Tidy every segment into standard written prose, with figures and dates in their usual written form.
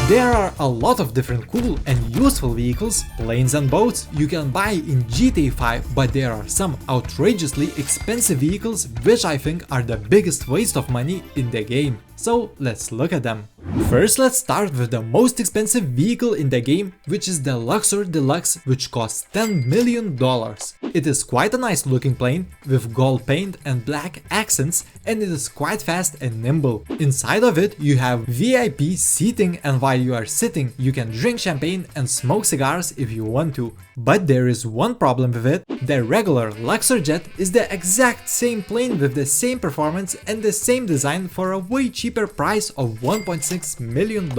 There are a lot of different cool and useful vehicles, planes and boats you can buy in GTA5, but there are some outrageously expensive vehicles which I think are the biggest waste of money in the game. So let's look at them. First, let's start with the most expensive vehicle in the game, which is the Luxor Deluxe, which costs $10 million. It is quite a nice looking plane with gold paint and black accents, and it is quite fast and nimble. Inside of it you have VIP seating, and while you are sitting you can drink champagne and smoke cigars if you want to. But there is one problem with it. The regular Luxor jet is the exact same plane with the same performance and the same design for a way cheaper price of $1.6 million.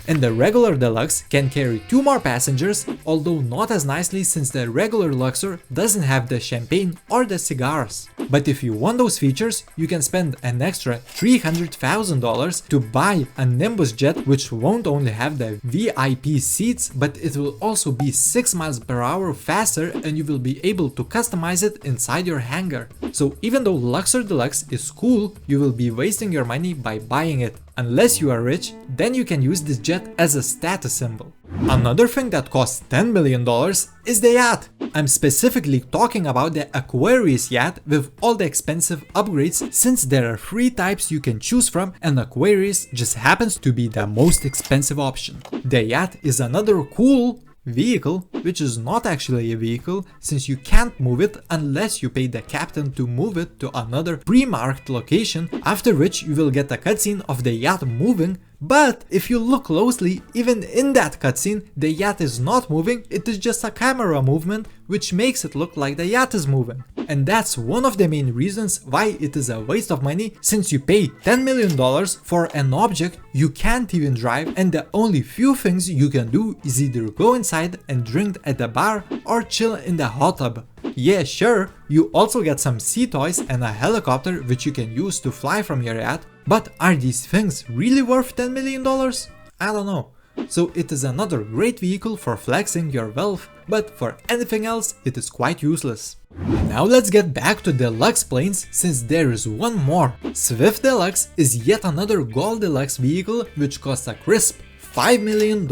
And the regular Deluxe can carry 2 more passengers, although not as nicely since the regular Luxor doesn't have the champagne or the cigars. But if you want those features, you can spend an extra $300,000 to buy a Nimbus jet, which won't only have the VIP seats, but it will also be 6 miles per hour faster, and you will be able to customize it inside your hangar. So even though Luxor Deluxe is cool, you will be wasting your money by buying it. Unless you are rich, then you can use this jet as a status symbol. Another thing that costs $10 million is the yacht. I'm specifically talking about the Aquarius yacht with all the expensive upgrades, since there are 3 types you can choose from and Aquarius just happens to be the most expensive option. The yacht is another cool vehicle, which is not actually a vehicle since you can't move it unless you pay the captain to move it to another pre-marked location, after which you will get a cutscene of the yacht moving. But if you look closely, even in that cutscene, the yacht is not moving, it is just a camera movement, which makes it look like the yacht is moving. And that's one of the main reasons why it is a waste of money, since you pay $10 million for an object you can't even drive, and the only few things you can do is either go inside and drink at the bar or chill in the hot tub. Yeah, sure, you also get some sea toys and a helicopter which you can use to fly from your yacht, but are these things really worth $10 million? I don't know. So it is another great vehicle for flexing your wealth, but for anything else it is quite useless. Now let's get back to deluxe planes, since there is one more. Swift Deluxe is yet another gold deluxe vehicle which costs a crisp $5 million.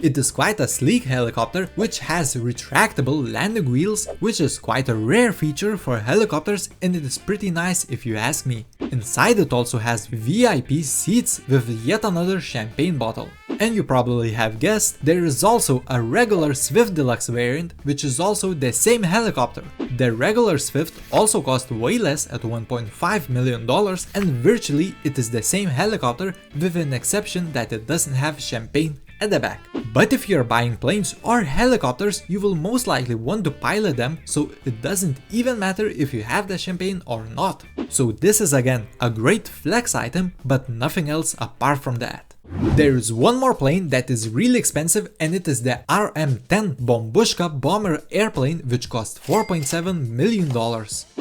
It is quite a sleek helicopter which has retractable landing wheels, which is quite a rare feature for helicopters, and it is pretty nice if you ask me. Inside it also has VIP seats with yet another champagne bottle. And you probably have guessed, there is also a regular Swift Deluxe variant, which is also the same helicopter. The regular Swift also cost way less at $1.5 million, and virtually it is the same helicopter, with an exception that it doesn't have champagne at the back. But if you're buying planes or helicopters, you will most likely want to pilot them, so it doesn't even matter if you have the champagne or not. So this is again a great flex item, but nothing else apart from that. There is one more plane that is really expensive, and it is the RM-10 Bombushka bomber airplane, which costs $4.7 million.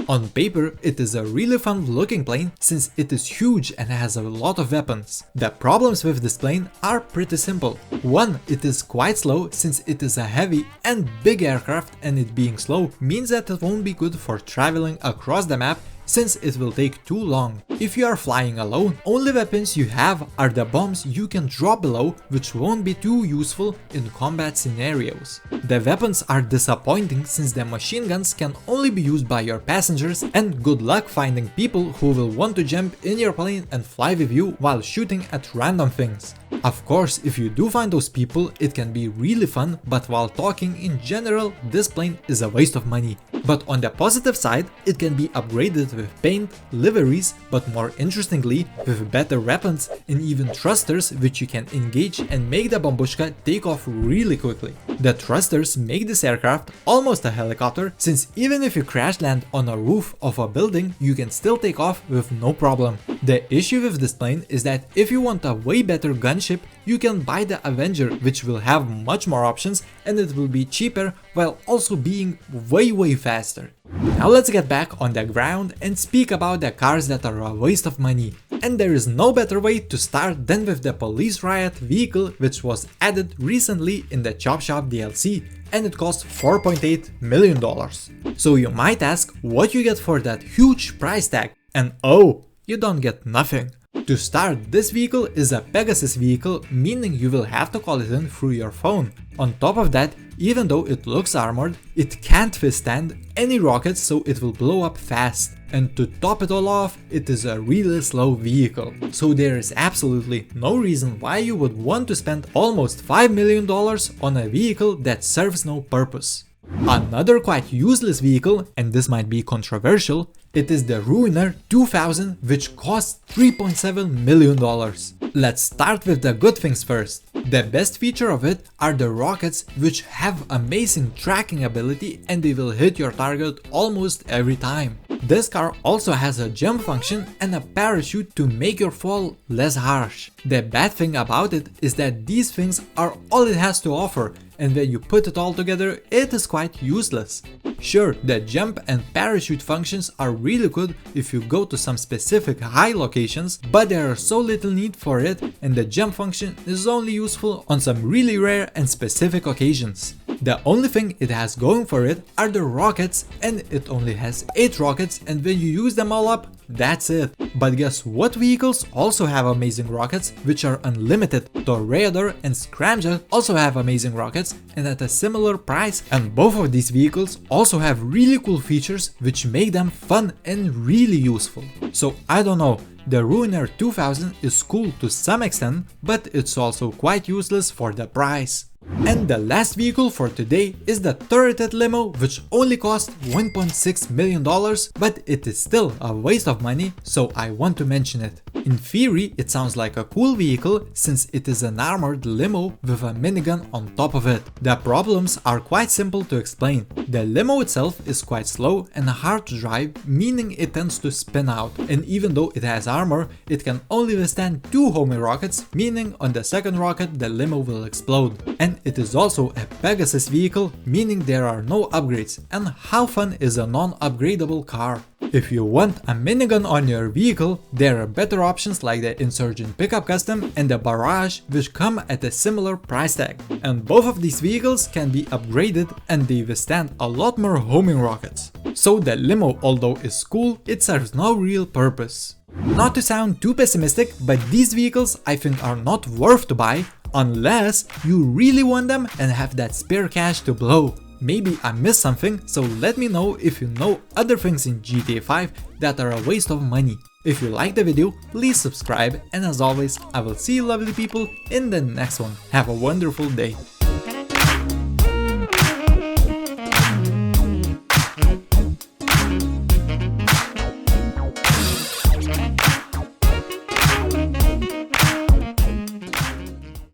On paper, it is a really fun looking plane since it is huge and has a lot of weapons. The problems with this plane are pretty simple. One, it is quite slow since it is a heavy and big aircraft, and it being slow means that it won't be good for traveling across the map, since it will take too long. If you are flying alone, only weapons you have are the bombs you can drop below, which won't be too useful in combat scenarios. The weapons are disappointing since the machine guns can only be used by your passengers, and good luck finding people who will want to jump in your plane and fly with you while shooting at random things. Of course, if you do find those people, it can be really fun, but while talking in general, this plane is a waste of money. But on the positive side, it can be upgraded with paint, liveries, but more interestingly, with better weapons and even thrusters which you can engage and make the Bombushka take off really quickly. The thrusters make this aircraft almost a helicopter, since even if you crash land on a roof of a building, you can still take off with no problem. The issue with this plane is that if you want a way better gunship, you can buy the Avenger, which will have much more options, and it will be cheaper while also being way faster. Now let's get back on the ground and speak about the cars that are a waste of money. And there is no better way to start than with the Police Riot vehicle, which was added recently in the Chop Shop DLC, and it costs $4.8 million. So you might ask what you get for that huge price tag, and oh, you don't get nothing. To start, this vehicle is a Pegasus vehicle, meaning you will have to call it in through your phone. On top of that, even though it looks armored, it can't withstand any rockets, so it will blow up fast. And to top it all off, it is a really slow vehicle. So there is absolutely no reason why you would want to spend almost $5 million on a vehicle that serves no purpose. Another quite useless vehicle, and this might be controversial, it is the Ruiner 2000, which costs $3.7 million. Let's start with the good things first. The best feature of it are the rockets, which have amazing tracking ability and they will hit your target almost every time. This car also has a jump function and a parachute to make your fall less harsh. The bad thing about it is that these things are all it has to offer, and when you put it all together, it is quite useless. Sure, the jump and parachute functions are really good if you go to some specific high locations, but there is so little need for it, and the jump function is only useful on some really rare and specific occasions. The only thing it has going for it are the rockets, and it only has 8 rockets, and when you use them all up, that's it. But guess what vehicles also have amazing rockets, which are unlimited? The Riot and Scramjet also have amazing rockets and at a similar price, and both of these vehicles also have really cool features which make them fun and really useful. So I don't know, the Ruiner 2000 is cool to some extent, but it's also quite useless for the price. And the last vehicle for today is the turreted limo, which only cost $1.6 million, but it is still a waste of money, so I want to mention it. In theory, it sounds like a cool vehicle since it is an armored limo with a minigun on top of it. The problems are quite simple to explain. The limo itself is quite slow and hard to drive, meaning it tends to spin out, and even though it has armor, it can only withstand 2 homing rockets, meaning on the second rocket the limo will explode. And it is also a Pegasus vehicle, meaning there are no upgrades, and how fun is a non-upgradable car? If you want a minigun on your vehicle, there are better options like the Insurgent Pickup Custom and the Barrage, which come at a similar price tag. And both of these vehicles can be upgraded and they withstand a lot more homing rockets. So the limo, although is cool, it serves no real purpose. Not to sound too pessimistic, but these vehicles I think are not worth to buy unless you really want them and have that spare cash to blow. Maybe I missed something, so let me know if you know other things in GTA 5 that are a waste of money. If you liked the video, please subscribe, and as always, I will see you lovely people in the next one. Have a wonderful day.